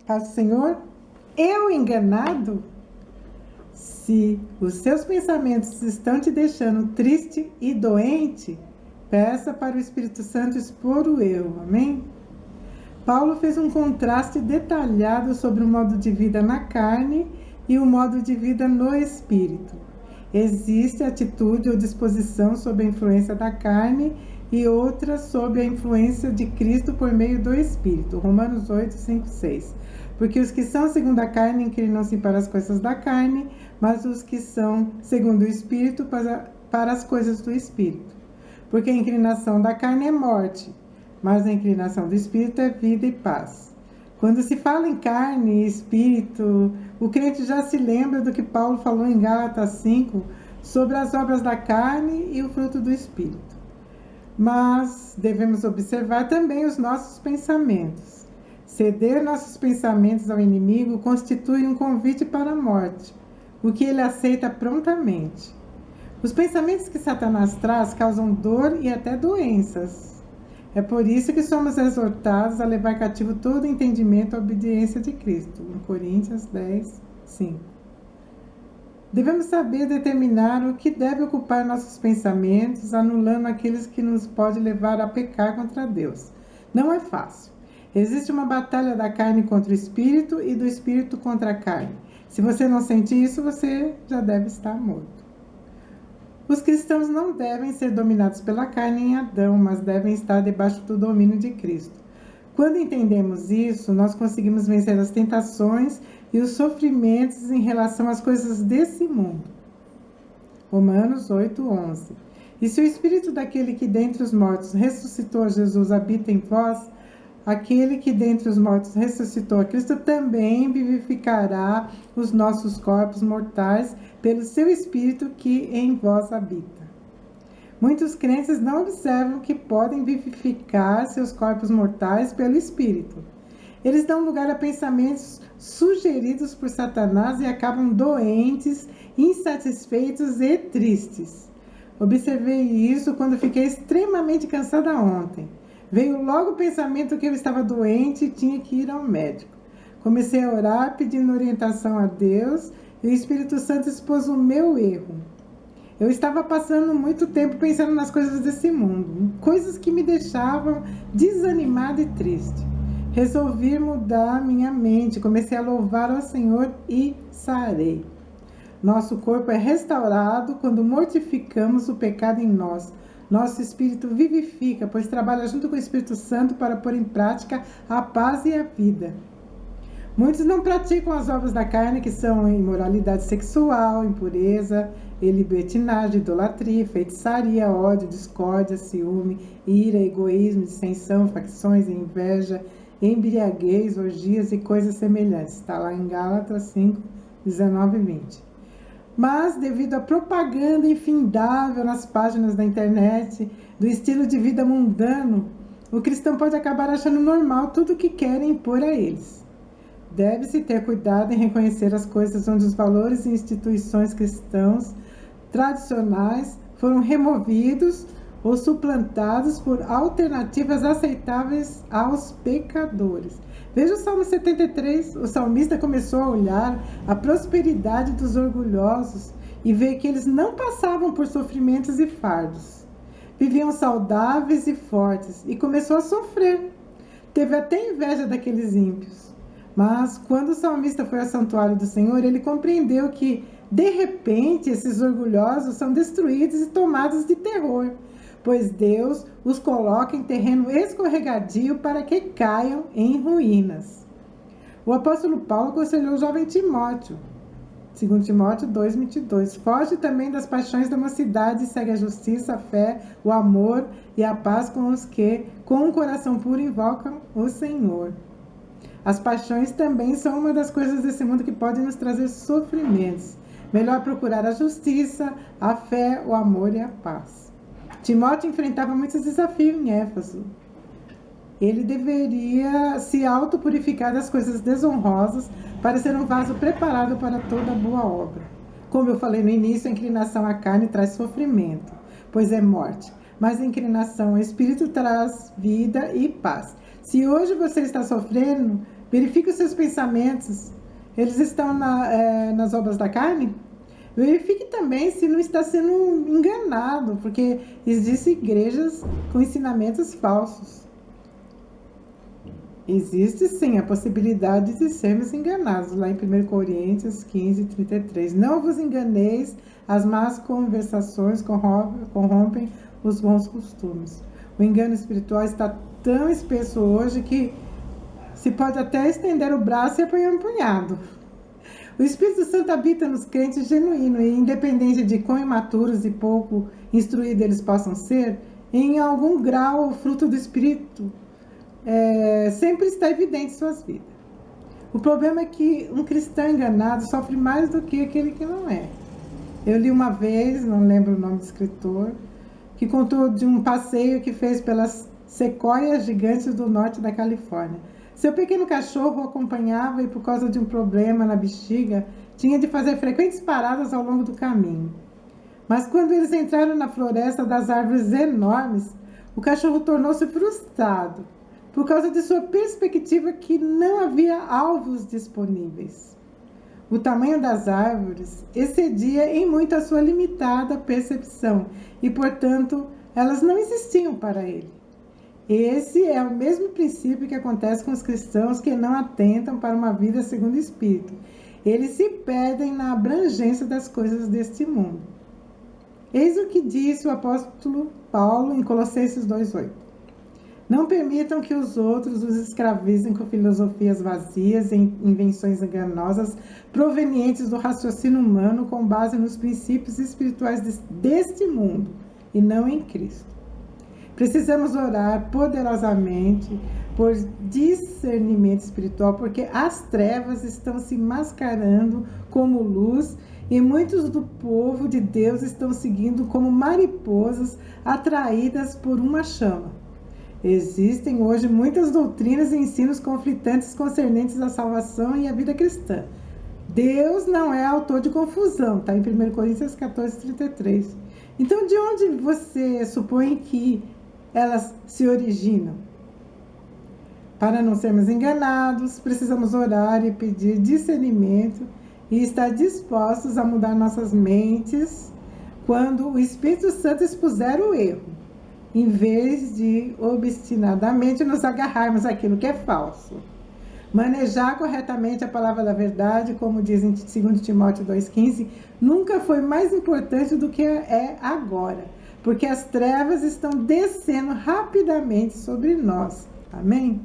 Paz do Senhor. Eu enganado? Se os seus pensamentos estão te deixando triste e doente, peça para o Espírito Santo expor o eu. Amém? Paulo fez um contraste detalhado sobre o modo de vida na carne e o modo de vida no espírito. Existe atitude ou disposição sob a influência da carne e outra sob a influência de Cristo por meio do Espírito. Romanos 8, 5, 6. Porque os que são segundo a carne inclinam-se para as coisas da carne, mas os que são segundo o Espírito para as coisas do Espírito. Porque a inclinação da carne é morte, mas a inclinação do Espírito é vida e paz. Quando se fala em carne e Espírito, o crente já se lembra do que Paulo falou em Gálatas 5 sobre as obras da carne e o fruto do Espírito. Mas devemos observar também os nossos pensamentos. Ceder nossos pensamentos ao inimigo constitui um convite para a morte, o que ele aceita prontamente. Os pensamentos que Satanás traz causam dor e até doenças. É por isso que somos exortados a levar cativo todo entendimento à obediência de Cristo. Em Coríntios 10, 5. Devemos saber determinar o que deve ocupar nossos pensamentos, anulando aqueles que nos podem levar a pecar contra Deus. Não é fácil. Existe uma batalha da carne contra o espírito e do espírito contra a carne. Se você não sente isso, você já deve estar morto. Os cristãos não devem ser dominados pela carne em Adão, mas devem estar debaixo do domínio de Cristo. Quando entendemos isso, nós conseguimos vencer as tentações e os sofrimentos em relação às coisas desse mundo. Romanos 8, 11. E se o Espírito daquele que dentre os mortos ressuscitou a Jesus habita em vós, aquele que dentre os mortos ressuscitou a Cristo também vivificará os nossos corpos mortais pelo seu Espírito que em vós habita. Muitos crentes não observam que podem vivificar seus corpos mortais pelo Espírito. Eles dão lugar a pensamentos sugeridos por Satanás e acabam doentes, insatisfeitos e tristes. Observei isso quando fiquei extremamente cansada ontem. Veio logo o pensamento que eu estava doente e tinha que ir ao médico. Comecei a orar pedindo orientação a Deus e o Espírito Santo expôs o meu erro. Eu estava passando muito tempo pensando nas coisas desse mundo, coisas que me deixavam desanimada e triste. Resolvi mudar minha mente, comecei a louvar ao Senhor e sarei. Nosso corpo é restaurado quando mortificamos o pecado em nós. Nosso espírito vivifica, pois trabalha junto com o Espírito Santo para pôr em prática a paz e a vida. Muitos não praticam as obras da carne, que são imoralidade sexual, impureza, libertinagem, idolatria, feitiçaria, ódio, discórdia, ciúme, ira, egoísmo, dissensão, facções, inveja, embriaguez, orgias e coisas semelhantes. Está lá em Gálatas 5, 19 e 20. Mas, devido à propaganda infindável nas páginas da internet, do estilo de vida mundano, o cristão pode acabar achando normal tudo o que querem impor a eles. Deve-se ter cuidado em reconhecer as coisas onde os valores e instituições cristãos tradicionais foram removidos ou suplantados por alternativas aceitáveis aos pecadores. Veja o Salmo 73, o salmista começou a olhar a prosperidade dos orgulhosos e ver que eles não passavam por sofrimentos e fardos. Viviam saudáveis e fortes e começou a sofrer. Teve até inveja daqueles ímpios. Mas quando o salmista foi ao santuário do Senhor, ele compreendeu que, de repente, esses orgulhosos são destruídos e tomados de terror, pois Deus os coloca em terreno escorregadio para que caiam em ruínas. O apóstolo Paulo aconselhou o jovem Timóteo, 2 Timóteo 2:22. Foge também das paixões da mocidade e segue a justiça, a fé, o amor e a paz com os que, com um coração puro, invocam o Senhor. As paixões também são uma das coisas desse mundo que podem nos trazer sofrimentos. Melhor procurar a justiça, a fé, o amor e a paz. Timóteo enfrentava muitos desafios em Éfeso. Ele deveria se autopurificar das coisas desonrosas para ser um vaso preparado para toda boa obra. Como eu falei no início, a inclinação à carne traz sofrimento, pois é morte. Mas a inclinação ao espírito traz vida e paz. Se hoje você está sofrendo, Verifique os seus pensamentos. Eles estão nas obras da carne? Verifique também se não está sendo enganado, porque existem igrejas com ensinamentos falsos. Existe sim a possibilidade de sermos enganados, lá em 1 Coríntios 15, 33. Não vos enganeis, as más conversações corrompem os bons costumes. O engano espiritual está tão espesso hoje que se pode até estender o braço e apanhar um punhado. O Espírito Santo habita nos crentes genuínos e, independente de quão imaturos e pouco instruídos eles possam ser, em algum grau o fruto do Espírito sempre está evidente em suas vidas. O problema é que um cristão enganado sofre mais do que aquele que não é. Eu li uma vez, não lembro o nome do escritor, que contou de um passeio que fez pelas sequoias gigantes do norte da Califórnia. Seu pequeno cachorro o acompanhava e, por causa de um problema na bexiga, tinha de fazer frequentes paradas ao longo do caminho. Mas quando eles entraram na floresta das árvores enormes, o cachorro tornou-se frustrado, por causa de sua perspectiva que não havia alvos disponíveis. O tamanho das árvores excedia em muito a sua limitada percepção e, portanto, elas não existiam para ele. Esse é o mesmo princípio que acontece com os cristãos que não atentam para uma vida segundo o Espírito. Eles se perdem na abrangência das coisas deste mundo. Eis o que disse o apóstolo Paulo em Colossenses 2,8. Não permitam que os outros os escravizem com filosofias vazias e invenções enganosas provenientes do raciocínio humano com base nos princípios espirituais deste mundo e não em Cristo. Precisamos orar poderosamente por discernimento espiritual, porque as trevas estão se mascarando como luz e muitos do povo de Deus estão seguindo como mariposas atraídas por uma chama. Existem hoje muitas doutrinas e ensinos conflitantes concernentes à salvação e à vida cristã. Deus não é autor de confusão, está em 1 Coríntios 14, 33. Então, de onde você supõe que elas se originam? Para não sermos enganados, precisamos orar e pedir discernimento e estar dispostos a mudar nossas mentes quando o Espírito Santo expuser o erro, em vez de obstinadamente nos agarrarmos àquilo que é falso. Manejar corretamente a palavra da verdade, como diz em 2 Timóteo 2,15, nunca foi mais importante do que é agora, porque as trevas estão descendo rapidamente sobre nós. Amém?